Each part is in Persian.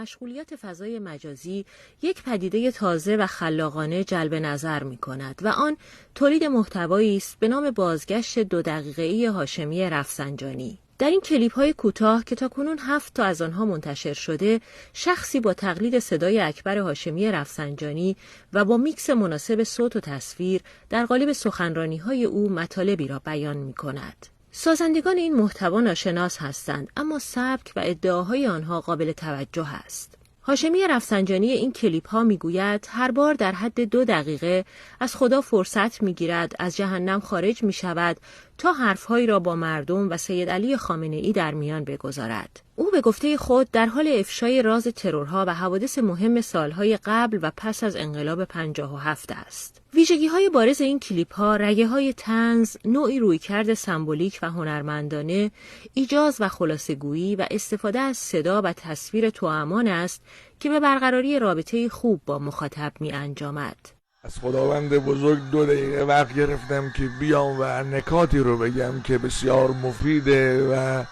مشغولیت فضای مجازی یک پدیده تازه و خلاقانه جلب نظر می کند و آن تولید محتوایی است به نام بازگشت 2 دقیقه‌ای هاشمی رفسنجانی. در این کلیپ‌های کوتاه که تاکنون 7 تا از آنها منتشر شده، شخصی با تقلید صدای اکبر هاشمی رفسنجانی و با میکس مناسب صوت و تصویر در قالب سخنرانی‌های او مطالبی را بیان می‌کند. سازندگان این محتوا ناشناس هستند، اما سبک و ادعاهای آنها قابل توجه است. هاشمی رفسنجانی این کلیپ ها میگوید هر بار در حد 2 دقیقه از خدا فرصت میگیرد از جهنم خارج می شود تا حرفهایی را با مردم و سید علی خامنه ای در میان بگذارد. او به گفته خود در حال افشای راز ترورها و حوادث مهم سالهای قبل و پس از انقلاب 57 است. ویژگی‌های بارز این کلیپ‌ها رگه‌های طنز، نوعی رویکرد سمبولیک و هنرمندانه، ایجاز و خلاصه‌گویی و استفاده از صدا و تصویر توامان است که به برقراری رابطه خوب با مخاطب می‌انجامد. از خداوند بزرگ 2 دقیقه وقت گرفتم که بیام و نکاتی رو بگم که بسیار مفیده و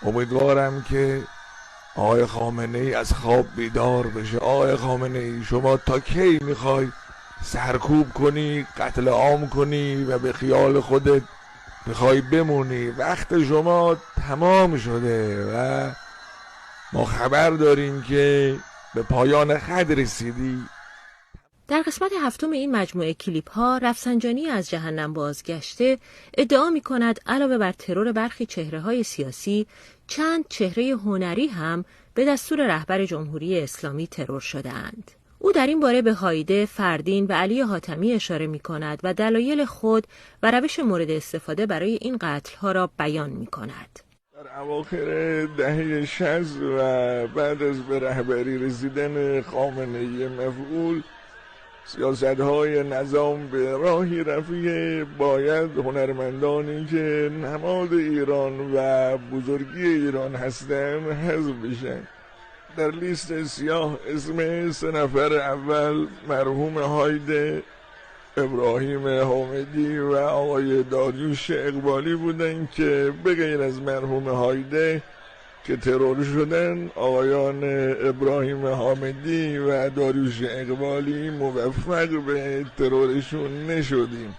امیدوارم که آقای خامنه ای از خواب بیدار بشه. آقای خامنه ای، شما تا کی میخوای سرکوب کنی، قتل عام کنی و به خیال خودت میخوای بمونی؟ وقت شما تمام شده و ما خبر داریم که به پایان خط رسیدی. در قسمت 7 این مجموعه کلیپ ها رفسنجانی از جهنم بازگشته ادعا می کند علاوه بر ترور برخی چهره های سیاسی، چند چهره هنری هم به دستور رهبر جمهوری اسلامی ترور شده‌اند. او در این باره به هایده، فردین و علی حاتمی اشاره می کند و دلایل خود و روش مورد استفاده برای این قتل ها را بیان می کند. در اواخر دهه 60 و بعد از به رهبری رسیدن خامنه ای مفعول، سیاست‌های نظام به راهی رفیه باید هنرمندانی که نماد ایران و بزرگی ایران هستند حذف بشن. در لیست سیاه اسم 3 نفر اول مرحوم هایده، ابراهیم حامدی و آقای داریوش اقبالی بودند که به غیر از مرحوم هایده که ترور شدن، آقایان ابراهیم حامدی و داریوش اقبالی موفق به ترورشون نشدیم.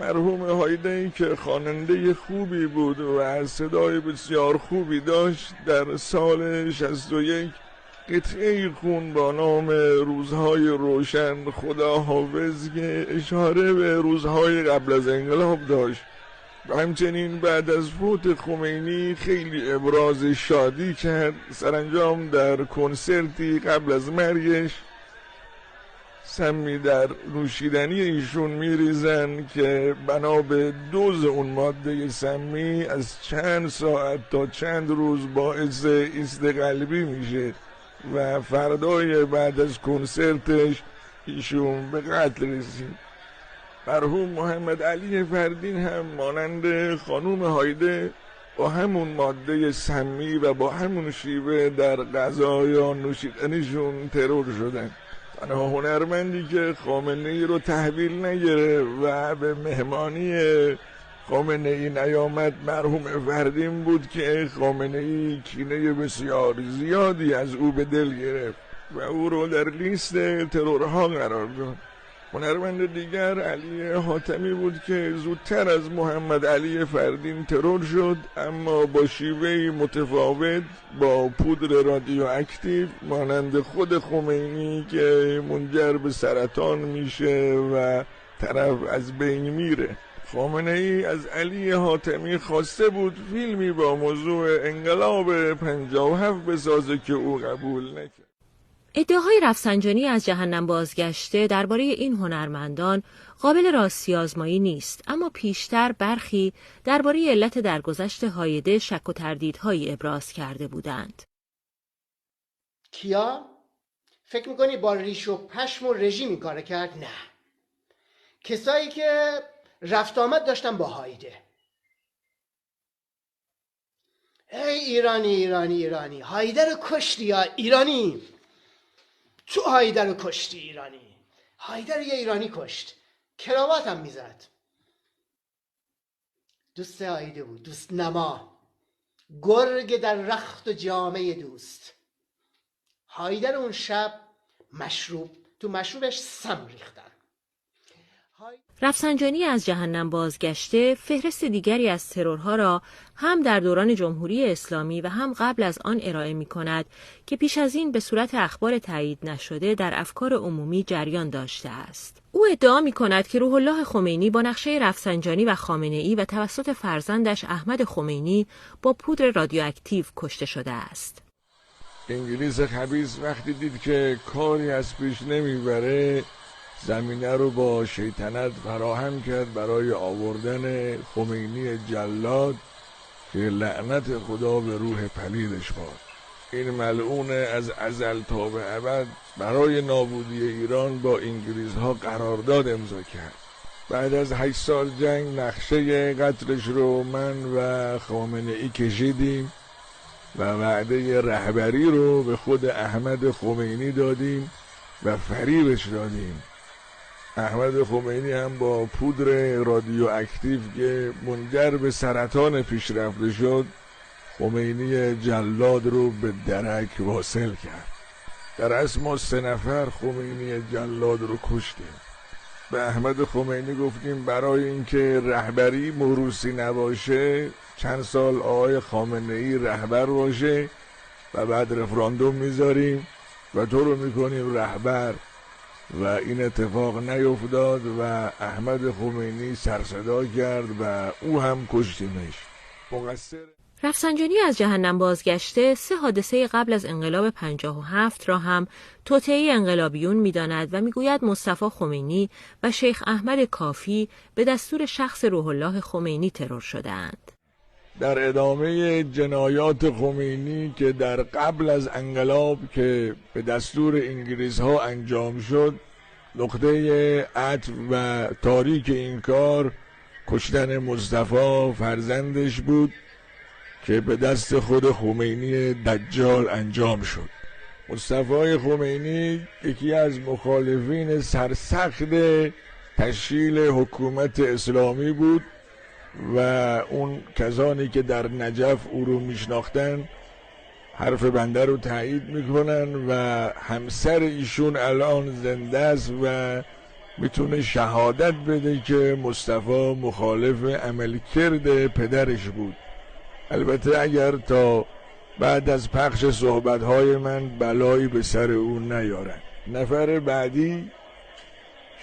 مرحوم هایده که خواننده خوبی بود و صدای بسیار خوبی داشت، در سال 61 قطعه خون با نام روزهای روشن خدا حافظ که اشاره به روزهای قبل از انقلاب داشت و همچنین بعد از فوت خمینی خیلی ابراز شادی کرد. سرانجام در کنسرتی قبل از مرگش سمی در نوشیدنی ایشون میریزن که بنا به دوز اون ماده سمی از چند ساعت تا چند روز باعث ایست قلبی میشه و فردای بعد از کنسرتش ایشون به قتل رسید. مرحوم محمد علی فردین هم مانند خانوم هایده با همون ماده سمی و با همون شیوه در غذا یا نوشیدنیشون ترور شدن. تنها هنرمندی که خامنه ای رو تحویل نگیره و به مهمانی خامنه ای نیامد مرحوم فردین بود که خامنه ای کینه بسیار زیادی از او به دل گرفت و او رو در لیست ترورها قرار داد. هنرمند دیگر علی حاتمی بود که زودتر از محمد علی فردین ترور شد، اما با شیوهی متفاوت، با پودر رادیواکتیو مانند خود خمینی که منجر به سرطان میشه و طرف از بین میره. خامنه ای از علی حاتمی خواسته بود فیلمی با موضوع انقلاب 57 بسازه که او قبول نکرد. ادعاهای رفسنجانی از جهنم بازگشته درباره این هنرمندان قابل راستی آزمایی نیست، اما پیشتر برخی درباره علت درگذشت هایده شک و تردیدهایی ابراز کرده بودند. کیا؟ فکر میکنی با ریش و پشم و رژیمی کار کرد؟ نه. کسایی که رفت آمد داشتن با هایده. ای ایرانی ایرانی ایرانی، هایده رو کشتی یا ایرانی؟ تو هایده رو کشتی ایرانی. هایده رو یه ایرانی کشت، کراوات هم میزد. دوست هایده بود، دوست نما، گرگ در رخت و جامعه دوست. هایدر اون شب تو مشروبش سم ریختن. رفسنجانی از جهنم بازگشته فهرست دیگری از ترورها را هم در دوران جمهوری اسلامی و هم قبل از آن ارائه می کند که پیش از این به صورت اخبار تایید نشده در افکار عمومی جریان داشته است. او ادعا می کند که روح الله خمینی با نقشه رفسنجانی و خامنه‌ای و توسط فرزندش احمد خمینی با پودر رادیواکتیو کشته شده است. انگلیس خبیث وقتی دید که کاری از پیش نمیبره زمینه رو با شیطنت فراهم کرد برای آوردن خمینی جلاد که لعنت خدا به روح پلیدش باد. این ملعون از ازل تا به ابد برای نابودی ایران با انگلیس ها قرارداد امضا کرد. بعد از 8 سال جنگ نقشه قتلش رو من و خامنه‌ای کشیدیم و وعده رهبری رو به خود احمد خمینی دادیم و فریبش دادیم. احمد خمینی هم با پودر رادیواکتیو که منجر به سرطان پیشرفته شد خمینی جلاد رو به درک واصل کرد. در اصل ما 3 نفر خمینی جلاد رو کشتیم. به احمد خمینی گفتیم برای اینکه رهبری موروثی نباشه چند سال آقای خامنه‌ای رهبر باشه و بعد رفراندوم میذاریم و تو رو میکنیم رهبر و این اتفاق نیفتاد و احمد خمینی سرصدا کرد و او هم کشتیمش. مقصر رفسنجانی از جهنم بازگشته 3 حادثه قبل از انقلاب 57 را هم توطئه انقلابیون می‌داند و میگوید مصطفی خمینی و شیخ احمد کافی به دستور شخص روح الله خمینی ترور شده‌اند. در ادامه جنایات خمینی که در قبل از انقلاب که به دستور انگلیس ها انجام شد نقطه عطف و تاریک این کار کشتن مصطفی فرزندش بود که به دست خود خمینی دجال انجام شد. مصطفی خمینی یکی از مخالفین سرسخت تشکیل حکومت اسلامی بود و اون کسانی که در نجف او رو میشناختن حرف بنده رو تایید میکنن و همسر ایشون الان زنده است و میتونه شهادت بده که مصطفی مخالف عملکرد پدرش بود. البته اگر تا بعد از پخش صحبت‌های من بلایی به سر او نیارن. نفر بعدی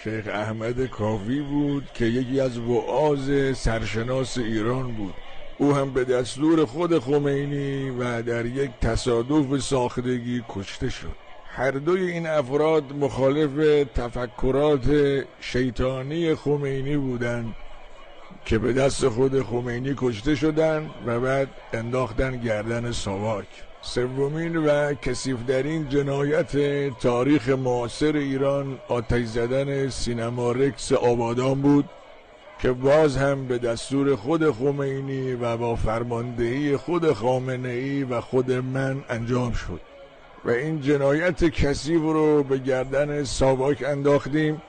شیخ احمد کافی بود که یکی از وعاظ سرشناس ایران بود. او هم به دستور خود خمینی و در یک تصادف ساختگی کشته شد. هر دوی این افراد مخالف تفکرات شیطانی خمینی بودند که به دست خود خمینی کشته شدند و بعد انداختن گردن ساواک. سومین و کثیف‌ترین جنایت تاریخ معاصر ایران آتش زدن سینما رکس آبادان بود که باز هم به دستور خود خمینی و با فرماندهی خود خامنه‌ای و خود من انجام شد و این جنایت کثیف رو به گردن ساواک انداختیم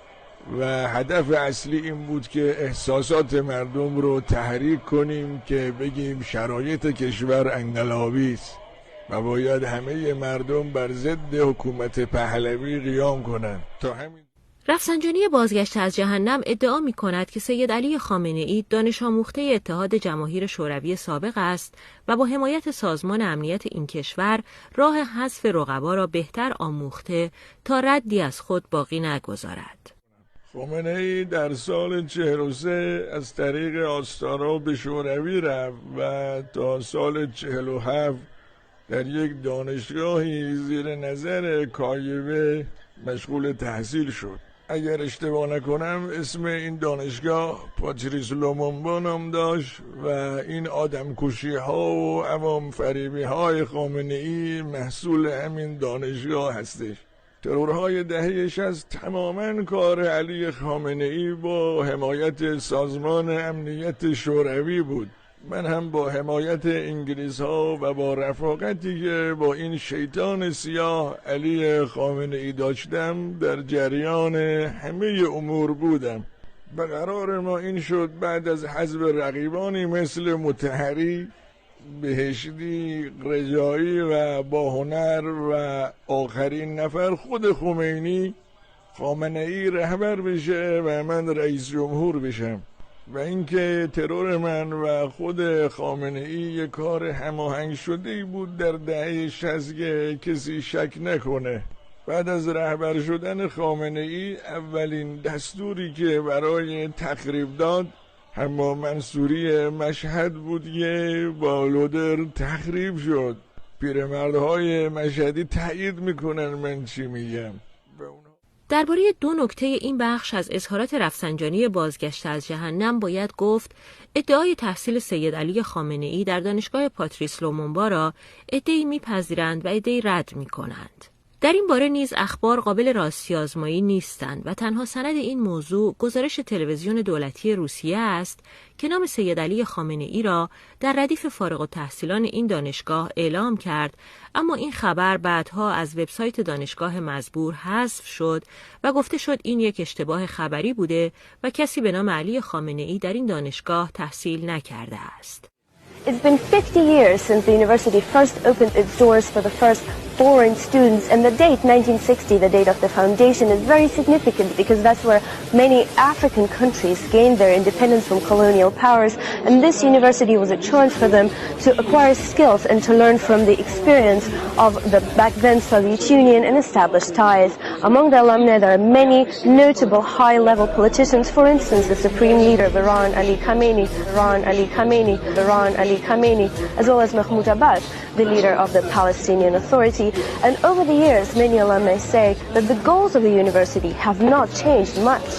و هدف اصلی این بود که احساسات مردم رو تحریک کنیم که بگیم شرایط کشور انقلابی است و باید همه مردم بر ضد حکومت پهلوی قیام کنند. تا همین رفسنجانی بازگشته از جهنم ادعا می کند که سید علی خامنه‌ای دانش آموخته اتحاد جماهیر شوروی سابق است و با حمایت سازمان امنیت این کشور راه حذف رقبا را بهتر آموخته تا ردی از خود باقی نگذارد. خامنه‌ای در سال 43 از طریق آستارا به شوروی رفت و تا سال 47 در یک دانشگاهی زیر نظر کاگبه مشغول تحصیل شد. اگر اشتباه نکنم اسم این دانشگاه پاتریس لومونبا نام داشت و این آدمکشی ها و عوام فریبی های خامنه‌ای محصول همین دانشگاه هستش. ترورهای دهه 60 تماما کار علی خامنه‌ای با حمایت سازمان امنیت شوروی بود. من هم با حمایت انگلیس ها و با رفاقتی که با این شیطان سیاه علی خامنه‌ای داشتم در جریان همه امور بودم و قرار ما این شد بعد از حذف رقیبانی مثل مطهری بهشتی رجایی و با هنر و آخرین نفر خود خامنه ای رهبر بشه و من رئیس جمهور بشم و اینکه ترور من و خود خامنه ای یک کار هماهنگ شده ای بود در دهه 60 که کسی شک نکنه. بعد از رهبر شدن خامنه ای اولین دستوری که برای تخریب داد حمام منصوری مشهد بود که با لودر تخریب شد. پیرمردهای مشهدی تایید میکنن من چی میگم. درباره دو نکته این بخش از اظهارات رفسنجانی بازگشت از جهنم باید گفت ادعای تحصیل سید علی خامنه ای در دانشگاه پاتریس لومونبا را عده‌ای میپذیرند و عده‌ای رد میکنند. در این باره نیز اخبار قابل راستی آزمایی نیستند و تنها سند این موضوع گزارش تلویزیون دولتی روسیه است که نام سید علی خامنه ای را در ردیف فارغ التحصیلان این دانشگاه اعلام کرد، اما این خبر بعدها از وبسایت دانشگاه مزبور حذف شد و گفته شد این یک اشتباه خبری بوده و کسی به نام علی خامنه ای در این دانشگاه تحصیل نکرده است. It's been 50 years since the university first opened its doors for the first foreign students, and the date 1960, the date of the foundation, is very significant because that's where many African countries gained their independence from colonial powers, and this university was a chance for them to acquire skills and to learn from the experience of the back then Soviet Union and establish ties. Among the alumni there are many notable high-level politicians, for instance the Supreme Leader of Iran, Ali Khamenei, as well as Mahmoud Abbas, the leader of the Palestinian Authority. And over the years, many alumni say that the goals of the university have not changed much.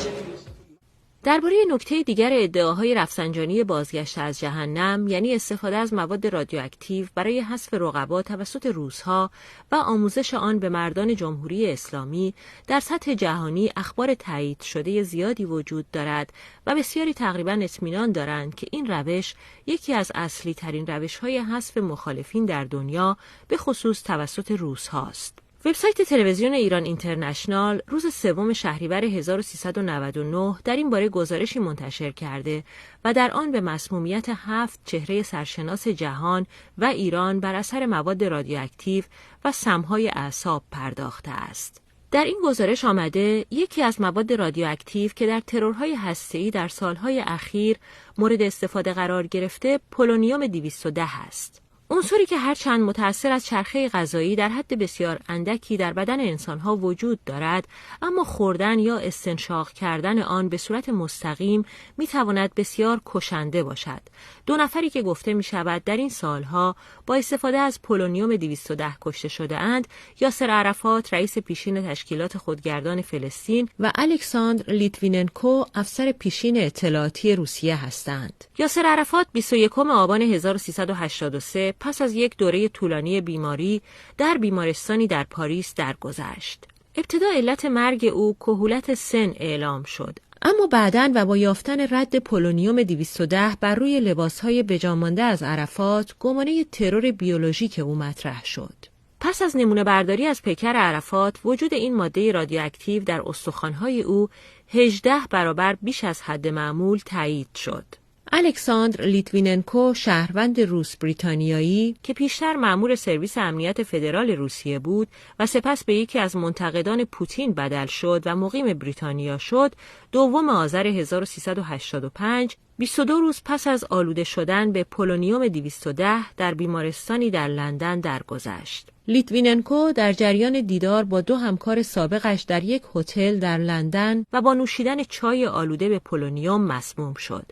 درباره نکته دیگر ادعاهای رفسنجانی بازگشت از جهنم، یعنی استفاده از مواد رادیواکتیو برای حذف رقبا توسط روس‌ها و آموزش آن به مردان جمهوری اسلامی، در سطح جهانی اخبار تایید شده زیادی وجود دارد و بسیاری تقریباً اطمینان دارند که این روش یکی از اصلی ترین روش‌های حذف مخالفین در دنیا به خصوص توسط روس‌هاست. وبسایت تلویزیون ایران اینترنشنال روز 3 شهریور 1399 در این باره گزارشی منتشر کرده و در آن به مسمومیت 7 چهره سرشناس جهان و ایران بر اثر مواد رادیواکتیو و سمهای اعصاب پرداخته است. در این گزارش آمده یکی از مواد رادیواکتیو که در ترورهای هسته‌ای در سالهای اخیر مورد استفاده قرار گرفته پولونیوم 210 است. عنصری که هرچند متأثر از چرخه غذایی در حد بسیار اندکی در بدن انسانها وجود دارد، اما خوردن یا استنشاق کردن آن به صورت مستقیم میتواند بسیار کشنده باشد. 2 نفری که گفته می شود در این سالها با استفاده از پولونیوم 210 کشته شده اند، یاسر عرفات رئیس پیشین تشکیلات خودگردان فلسطین و الکساندر لیتویننکو افسر پیشین اطلاعاتی روسیه هستند. یاسر عرفات 21 آبان 1383 پس از یک دوره طولانی بیماری در بیمارستانی در پاریس درگذشت. ابتدا علت مرگ او کهولت سن اعلام شد، اما بعداً و با یافتن رد پولونیوم 210 بر روی لباسهای بجامانده از عرفات، گمانه ترور بیولوژیک او مطرح شد. پس از نمونه برداری از پیکر عرفات، وجود این ماده رادیواکتیو در استخوان‌های او 18 برابر بیش از حد معمول تایید شد. الکساندر لیتویننکو، شهروند روس بریتانیایی که پیشتر مأمور سرویس امنیت فدرال روسیه بود و سپس به یکی از منتقدان پوتین بدل شد و مقیم بریتانیا شد، 2 آذر 1385 22 روز پس از آلوده شدن به پولونیوم 210 در بیمارستانی در لندن درگذشت. لیتویننکو در جریان دیدار با 2 همکار سابقش در یک هتل در لندن و با نوشیدن چای آلوده به پولونیوم مسموم شد.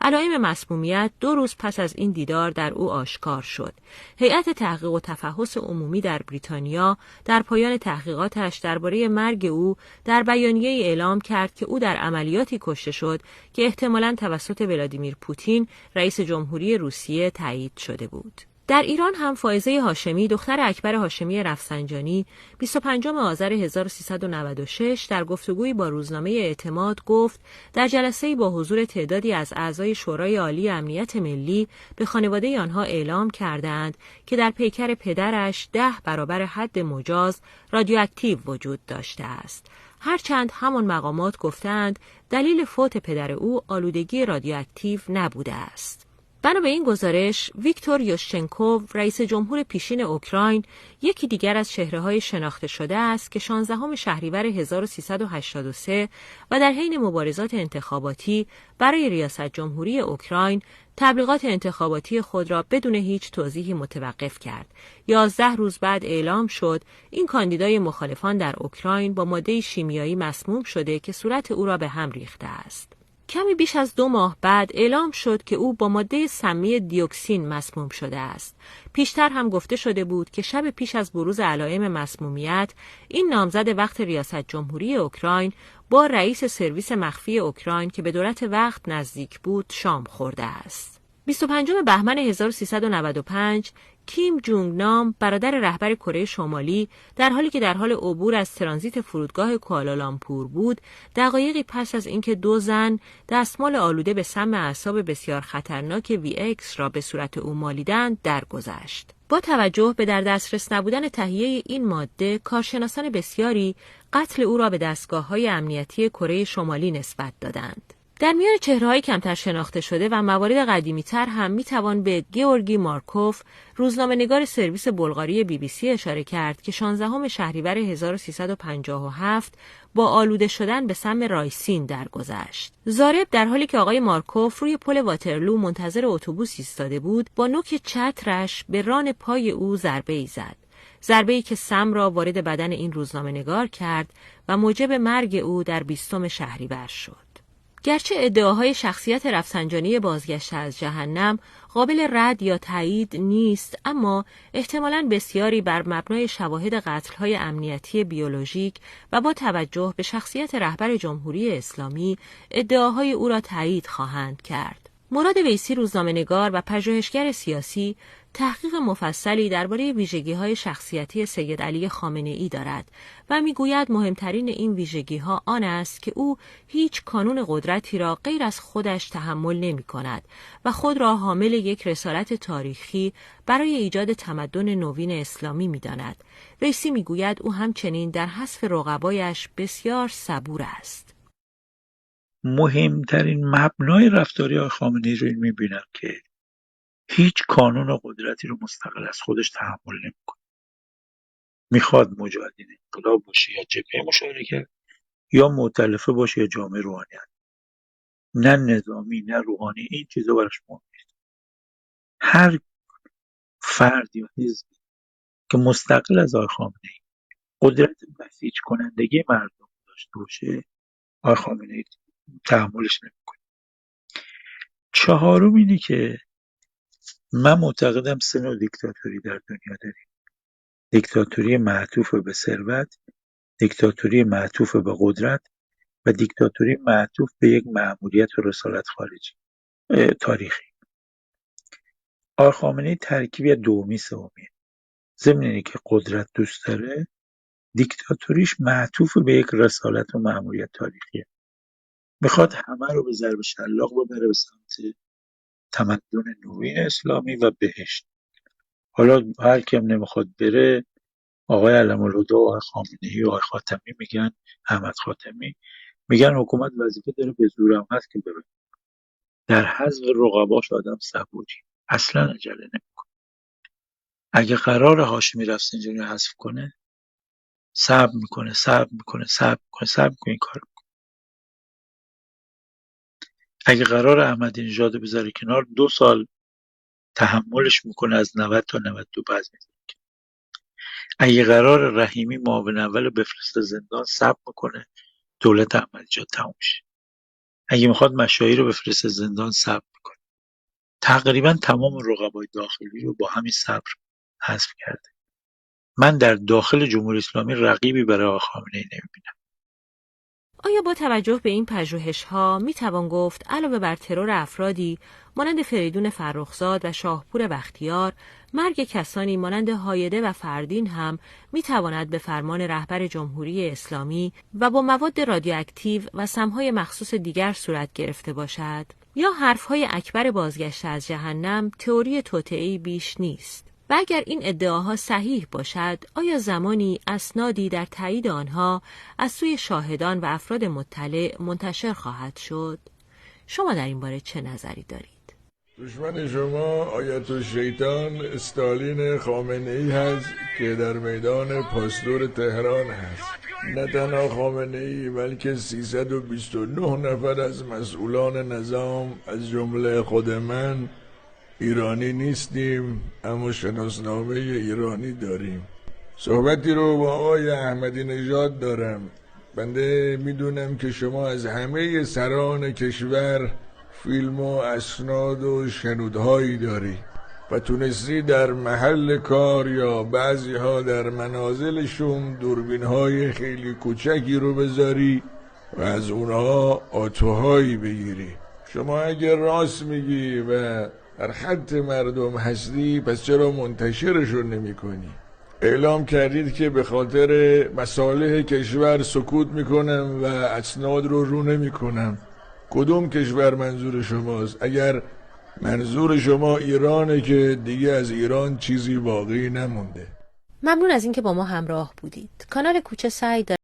علائم مسمومیت 2 روز پس از این دیدار در او آشکار شد. هیئت تحقیق و تفحص عمومی در بریتانیا در پایان تحقیقاتش درباره مرگ او در بیانیه اعلام کرد که او در عملیاتی کشته شد که احتمالاً توسط ولادیمیر پوتین رئیس جمهوری روسیه تایید شده بود. در ایران هم فائزه هاشمی، دختر اکبر هاشمی رفسنجانی، 25 آذر 1396 در گفتگویی با روزنامه اعتماد گفت در جلسه‌ای با حضور تعدادی از اعضای شورای عالی امنیت ملی به خانواده آنها اعلام کردند که در پیکر پدرش 10 برابر حد مجاز رادیواکتیو وجود داشته است. هرچند همان مقامات گفتند دلیل فوت پدر او آلودگی رادیواکتیو نبوده است. بنا به این گزارش، ویکتور یوشچنکوف، رئیس جمهور پیشین اوکراین، یکی دیگر از چهره‌های شناخته شده است که 16 شهریور 1383 و در حین مبارزات انتخاباتی برای ریاست جمهوری اوکراین تبلیغات انتخاباتی خود را بدون هیچ توضیحی متوقف کرد. 11 روز بعد اعلام شد این کاندیدای مخالفان در اوکراین با ماده شیمیایی مسموم شده که صورت او را به هم ریخته است. کمی بیش از 2 ماه بعد اعلام شد که او با ماده سمی دیوکسین مسموم شده است. پیشتر هم گفته شده بود که شب پیش از بروز علائم مسمومیت، این نامزد وقت ریاست جمهوری اوکراین با رئیس سرویس مخفی اوکراین که به دولت وقت نزدیک بود شام خورده است. 25 بهمن 1395 کیم جونگ نام، برادر رهبر کره شمالی، در حالی که در حال عبور از ترانزیت فرودگاه کوالالامپور بود، دقایقی پس از اینکه 2 زن دستمال آلوده به سم اعصاب بسیار خطرناک VX را به صورت او مالیدند درگذشت. با توجه به در دسترس نبودن تهیه این ماده، کارشناسان بسیاری قتل او را به دستگاه‌های امنیتی کره شمالی نسبت دادند. در میان چهره‌های کمتر شناخته شده و موارد قدیمی‌تر هم می‌توان به گیورگی مارکوف، روزنامه‌نگار سرویس بلغاری BBC اشاره کرد که 16 شهریور 1357 با آلوده شدن به سم رایسین درگذشت. زارب در حالی که آقای مارکوف روی پل واترلو منتظر اتوبوس ایستاده بود، با نوک چترش به ران پای او ضربه‌ای زد. ضربه‌ای که سم را وارد بدن این روزنامه‌نگار کرد و موجب مرگ او در 20 شهریور شد. گرچه ادعاهای شخصیت رفسنجانی بازگشته از جهنم قابل رد یا تایید نیست، اما احتمالاً بسیاری بر مبنای شواهد قتل‌های امنیتی بیولوژیک و با توجه به شخصیت رهبر جمهوری اسلامی ادعاهای او را تایید خواهند کرد. مراد ویسی، روزنامه‌نگار و پژوهشگر سیاسی، تحقیق مفصلی درباره ویژگی‌های شخصیتی سید علی خامنه‌ای دارد و می‌گوید مهمترین این ویژگی‌ها آن است که او هیچ کانون قدرتی را غیر از خودش تحمل نمی‌کند و خود را حامل یک رسالت تاریخی برای ایجاد تمدن نوین اسلامی می‌داند. ویسی می‌گوید او همچنین در حذف رقبایش بسیار صبور است. مهمترین مبنای رفتاری آقای خامنه‌ای رو می‌بینم که هیچ کانون قدرتی رو مستقل از خودش تحمل نمی‌کنه. میخواد مجاهدین انقلاب باشه یا جبهه مشارکت یا مؤتلفه باشه یا جامعه روحانیت، نه نظامی نه روحانی، این چیزا براش مهم نیست. هر فرد یا حزبی که مستقل از آقای خامنه‌ای قدرت بسیج کنندگی مردم داشته باشه، آقای خامنه‌ای تحملش نمی‌کنه. چهارم اینه که من معتقدم 3 نوع دیکتاتوری در دنیا داریم: دیکتاتوری معطوف به ثروت، دیکتاتوری معطوف به قدرت و دیکتاتوری معطوف به یک مأموریت و رسالت خارجی تاریخی. آقای خامنه‌ای ترکیبی دومی سومیه. ضمن اینه که قدرت دوست داره، دیکتاتوریش معطوف به یک رسالت و مأموریت تاریخیه. میخواد همه رو به ضرب شلاق ببره به سمت تمدن نوین اسلامی و بهشت. حالا هر کیم نمیخواد بره، آقای علم‌الهدا و آقای خامنه‌ای و آقای خاتمی میگن، احمد خاتمی میگن حکومت وظیفه داره به زور هم هست که بره. در حذف رقباش آدم صبوری، اصلا عجله نمیکنه. اگه قرار هاشمی رفسنجانی رو حذف کنه، صبر میکنه این کار میکنه. اگه قرار احمدی نژاد بذاره کنار، 2 سال تحملش میکنه، از 90 تا 92 بعد میذاره. اگه قرار رحیمی معاون اول بفرسته زندان، صبر میکنه دولت احمدی نژاد تموم شه. اگه میخواد مشایی رو بفرسته زندان، صبر میکنه. تقریبا تمام رقبای داخلی رو با همین صبر حذف کرده. من در داخل جمهوری اسلامی رقیبی برای آقای خامنه‌ای نمیبینم. آیا با توجه به این پژوهش‌ها میتوان گفت علاوه بر ترور افرادی مانند فریدون فرخزاد و شاهپور بختیار، مرگ کسانی مانند هایده و فردین هم میتواند به فرمان رهبر جمهوری اسلامی و با مواد رادیواکتیو و سمهای مخصوص دیگر صورت گرفته باشد؟ یا حرفهای اکبر بازگشته از جهنم تئوری توطئه‌ای بیش نیست؟ و اگر این ادعاها صحیح باشد، آیا زمانی اسنادی در تایید آنها از سوی شاهدان و افراد مطلع منتشر خواهد شد؟ شما در این باره چه نظری دارید؟ دشمن شما آیت الشیطان استالین خامنه‌ای هست که در میدان پاستور تهران هست. نه تنها خامنه‌ای بلکه 329 نفر از مسئولان نظام از جمله خود من ایرانی نیستیم، اما شناسنامه ایرانی داریم. صحبتی رو با آقای احمدی نژاد دارم. بنده میدونم که شما از همه سران کشور فیلم و اسناد و شنودهایی داری و تونستی در محل کار یا بعضی ها در منازلشون دوربین های خیلی کوچکی رو بذاری و از اونها آتوهایی بگیری. شما اگر راست میگی و در خط مردم هستی، پس چرا منتشرشون نمی کنی؟ اعلام کردید که به خاطر مصالح کشور سکوت میکنم و اسناد رو نمی کنم. کدوم کشور منظور شماست؟ اگر منظور شما ایرانه که دیگه از ایران چیزی باقی نمونده. ممنون از اینکه با ما همراه بودید. کانال کوچه سعی